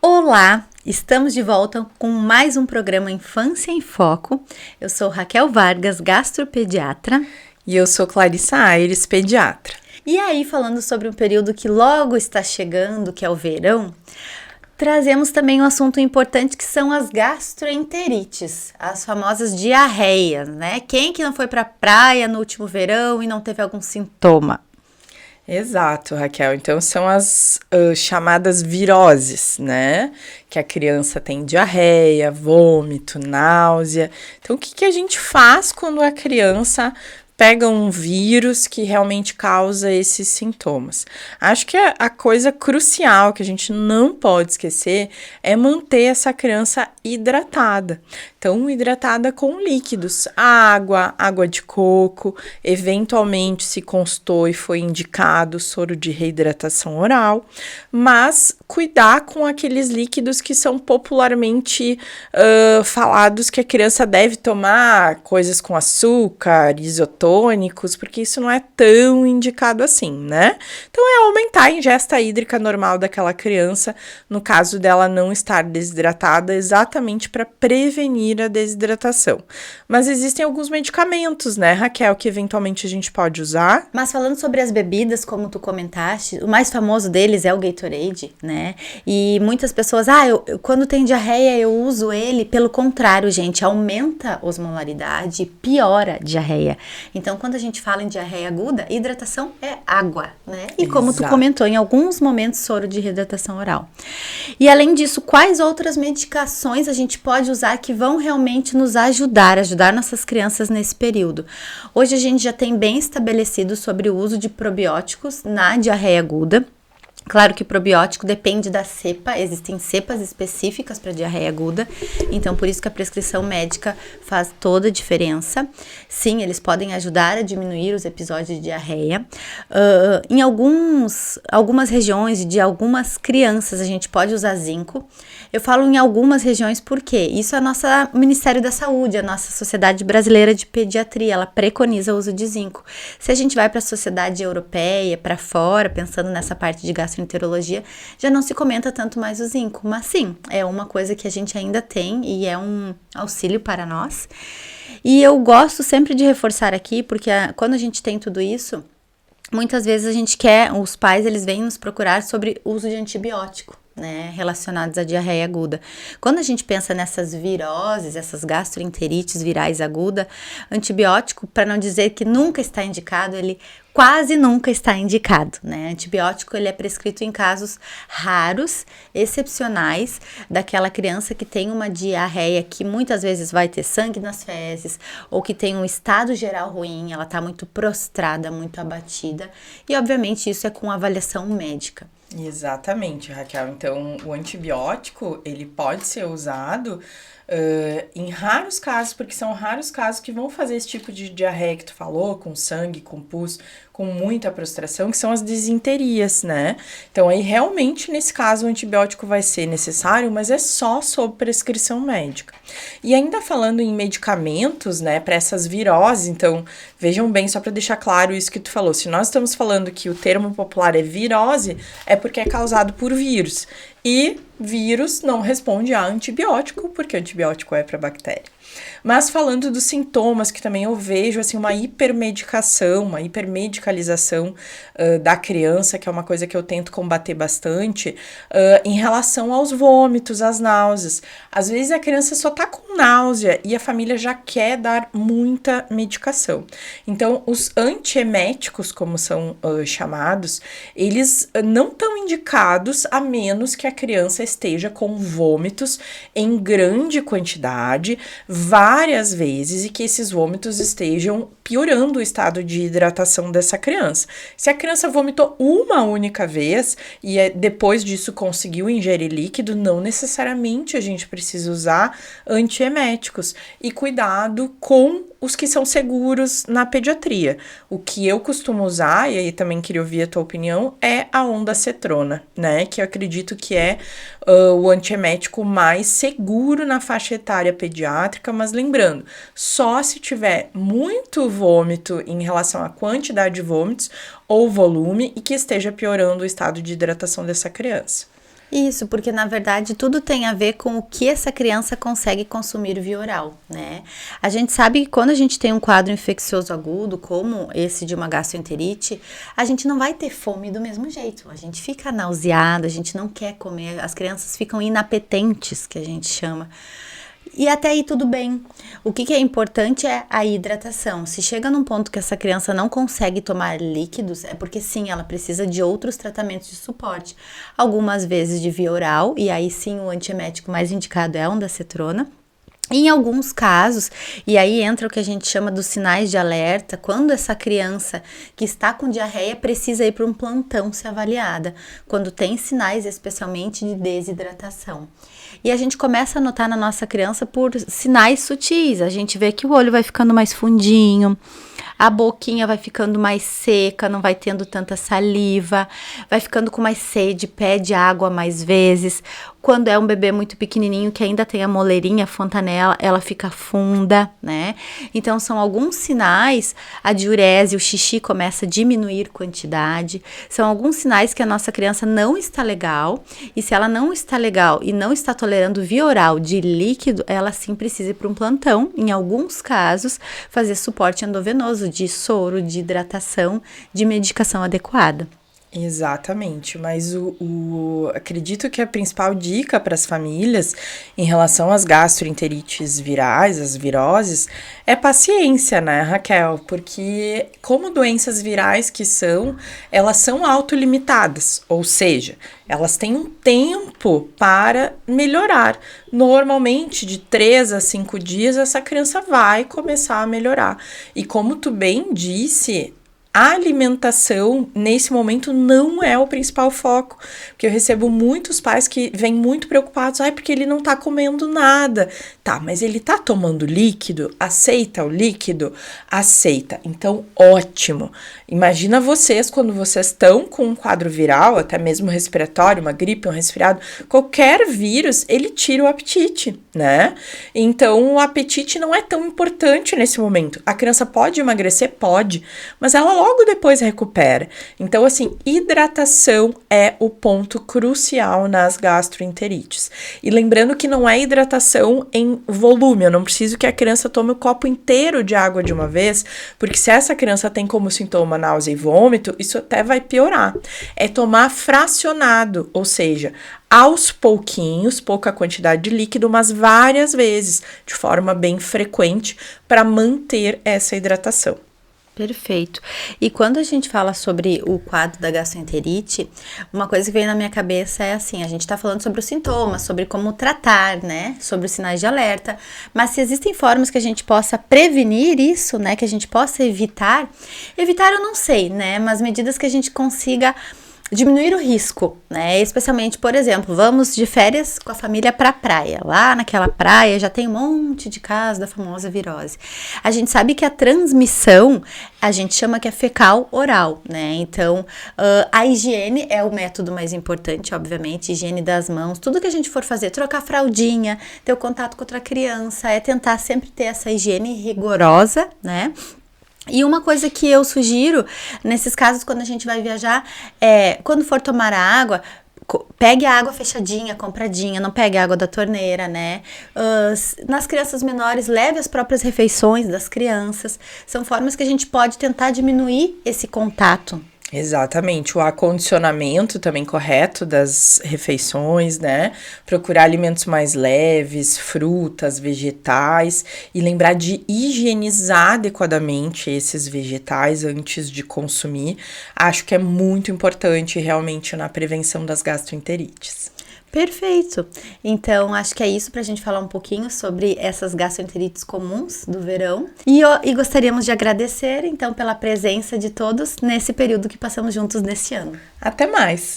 Olá, estamos de volta com mais um programa Infância em Foco. Eu sou Raquel Vargas, gastropediatra. E eu sou Clarissa Aires, pediatra. E aí, falando sobre um período que logo está chegando, que é o verão, trazemos também um assunto importante que são as gastroenterites, as famosas diarreias, né? Quem que não foi para a praia no último verão e não teve algum sintoma? Exato, Raquel. Então, são as chamadas viroses, né? Que a criança tem diarreia, vômito, náusea. Então, o que a gente faz quando a criança pega um vírus que realmente causa esses sintomas? Acho que a coisa crucial que a gente não pode esquecer é manter essa criança hidratada. Então, hidratada com líquidos, água de coco, eventualmente se constou e foi indicado soro de reidratação oral, mas cuidar com aqueles líquidos que são popularmente falados que a criança deve tomar, coisas com açúcar, isotônicos, porque isso não é tão indicado assim, né? Então, é aumentar a ingesta hídrica normal daquela criança, no caso dela não estar desidratada, exatamente para prevenir a desidratação. Mas existem alguns medicamentos, né, Raquel, que eventualmente a gente pode usar. Mas falando sobre as bebidas, como tu comentaste, o mais famoso deles é o Gatorade, né? E muitas pessoas, quando tem diarreia eu uso ele. Pelo contrário, gente, aumenta a osmolaridade, piora a diarreia. Então, quando a gente fala em diarreia aguda, hidratação é água, né? E como tu comentou, em alguns momentos, soro de reidratação oral. E além disso, quais outras medicações a gente pode usar que vão realmente nos ajudar nossas crianças nesse período? Hoje a gente já tem bem estabelecido sobre o uso de probióticos na diarreia aguda. Claro que probiótico depende da cepa, existem cepas específicas para diarreia aguda, então por isso que a prescrição médica faz toda a diferença. Sim, eles podem ajudar a diminuir os episódios de diarreia. Em algumas regiões de algumas crianças a gente pode usar zinco. Eu falo em algumas regiões porque isso é o nosso Ministério da Saúde, a nossa Sociedade Brasileira de Pediatria, ela preconiza o uso de zinco. Se a gente vai para a sociedade europeia, para fora, pensando nessa parte de gastroenterologia, já não se comenta tanto mais o zinco, mas sim, é uma coisa que a gente ainda tem e é um auxílio para nós. E eu gosto sempre de reforçar aqui, porque quando a gente tem tudo isso, muitas vezes a gente os pais, eles vêm nos procurar sobre uso de antibiótico, né, relacionados à diarreia aguda. Quando a gente pensa nessas viroses, essas gastroenterites virais aguda, antibiótico, para não dizer que nunca está indicado, ele quase nunca está indicado, né? Antibiótico, ele é prescrito em casos raros, excepcionais, daquela criança que tem uma diarreia que muitas vezes vai ter sangue nas fezes, ou que tem um estado geral ruim, ela está muito prostrada, muito abatida, e obviamente isso é com avaliação médica. Exatamente, Raquel. Então, o antibiótico, ele pode ser usado em raros casos, porque são raros casos que vão fazer esse tipo de diarreia que tu falou, com sangue, com pus, com muita prostração, que são as disenterias, né? Então, aí, realmente, nesse caso, o antibiótico vai ser necessário, mas é só sob prescrição médica. E ainda falando em medicamentos, né, para essas viroses, então, vejam bem, só para deixar claro isso que tu falou, se nós estamos falando que o termo popular é virose, é porque é causado por vírus. E vírus não responde a antibiótico, porque antibiótico é para bactéria. Mas falando dos sintomas, que também eu vejo assim, uma hipermedicação, uma hipermedicalização da criança, que é uma coisa que eu tento combater bastante, em relação aos vômitos, às náuseas. Às vezes a criança só tá com náusea e a família já quer dar muita medicação. Então, os antieméticos, como são chamados, eles não estão indicados a menos que a criança esteja com vômitos em grande quantidade, várias vezes, e que esses vômitos estejam piorando o estado de hidratação dessa criança. Se a criança vomitou uma única vez e depois disso conseguiu ingerir líquido, não necessariamente a gente precisa usar antieméticos. E cuidado com os que são seguros na pediatria. O que eu costumo usar, e aí também queria ouvir a tua opinião, é a ondansetrona, né? Que eu acredito que é o antiemético mais seguro na faixa etária pediátrica, mas lembrando, só se tiver muito vômito em relação à quantidade de vômitos ou volume e que esteja piorando o estado de hidratação dessa criança. Isso, porque na verdade tudo tem a ver com o que essa criança consegue consumir via oral, né? A gente sabe que quando a gente tem um quadro infeccioso agudo, como esse de uma gastroenterite, a gente não vai ter fome do mesmo jeito. A gente fica nauseado, a gente não quer comer, as crianças ficam inapetentes, que a gente chama. E até aí tudo bem. O que é importante é a hidratação. Se chega num ponto que essa criança não consegue tomar líquidos, é porque sim, ela precisa de outros tratamentos de suporte. Algumas vezes de via oral, e aí sim o antiemético mais indicado é a ondansetrona. Em alguns casos, e aí entra o que a gente chama dos sinais de alerta, quando essa criança que está com diarreia precisa ir para um plantão ser avaliada, quando tem sinais especialmente de desidratação. E a gente começa a notar na nossa criança por sinais sutis, a gente vê que o olho vai ficando mais fundinho, a boquinha vai ficando mais seca, não vai tendo tanta saliva, vai ficando com mais sede, pede água mais vezes. Quando é um bebê muito pequenininho que ainda tem a moleirinha, a fontanela, ela fica funda, né? Então, são alguns sinais, a diurese, o xixi começa a diminuir quantidade, são alguns sinais que a nossa criança não está legal, e se ela não está legal e não está tolerando via oral de líquido, ela sim precisa ir para um plantão, em alguns casos, fazer suporte endovenoso de soro, de hidratação, de medicação adequada. Exatamente, mas acredito que a principal dica para as famílias em relação às gastroenterites virais, as viroses, é paciência, né, Raquel? Porque como doenças virais que são, elas são autolimitadas, ou seja, elas têm um tempo para melhorar. Normalmente, de 3 a 5 dias, essa criança vai começar a melhorar. E como tu bem disse, a alimentação, nesse momento, não é o principal foco, porque eu recebo muitos pais que vêm muito preocupados, porque ele não tá comendo nada. Tá, mas ele tá tomando líquido? Aceita o líquido? Aceita. Então, ótimo. Imagina vocês, quando vocês estão com um quadro viral, até mesmo respiratório, uma gripe, um resfriado, qualquer vírus, ele tira o apetite, né? Então, o apetite não é tão importante nesse momento. A criança pode emagrecer? Pode, mas ela logo depois recupera. Então, assim, hidratação é o ponto crucial nas gastroenterites. E lembrando que não é hidratação em volume, eu não preciso que a criança tome o copo inteiro de água de uma vez, porque se essa criança tem como sintoma náusea e vômito, isso até vai piorar. É tomar fracionado, ou seja, aos pouquinhos, pouca quantidade de líquido, mas várias vezes, de forma bem frequente, para manter essa hidratação. Perfeito. E quando a gente fala sobre o quadro da gastroenterite, uma coisa que vem na minha cabeça é assim, a gente tá falando sobre os sintomas, sobre como tratar, né, sobre os sinais de alerta, mas se existem formas que a gente possa prevenir isso, né, que a gente possa evitar eu não sei, né, mas medidas que a gente consiga diminuir o risco, né? Especialmente, por exemplo, vamos de férias com a família pra praia. Lá naquela praia já tem um monte de casos da famosa virose. A gente sabe que a transmissão, a gente chama que é fecal oral, né? Então, a higiene é o método mais importante, obviamente, higiene das mãos, tudo que a gente for fazer, trocar fraldinha, ter o contato com outra criança, é tentar sempre ter essa higiene rigorosa, né? E uma coisa que eu sugiro, nesses casos, quando a gente vai viajar, quando for tomar a água, pegue a água fechadinha, compradinha, não pegue a água da torneira, né? Nas crianças menores, leve as próprias refeições das crianças. São formas que a gente pode tentar diminuir esse contato. Exatamente, o acondicionamento também correto das refeições, né? Procurar alimentos mais leves, frutas, vegetais e lembrar de higienizar adequadamente esses vegetais antes de consumir. Acho que é muito importante realmente na prevenção das gastroenterites. Perfeito. Então, acho que é isso pra gente falar um pouquinho sobre essas gastroenterites comuns do verão. E gostaríamos de agradecer, então, pela presença de todos nesse período que passamos juntos nesse ano. Até mais!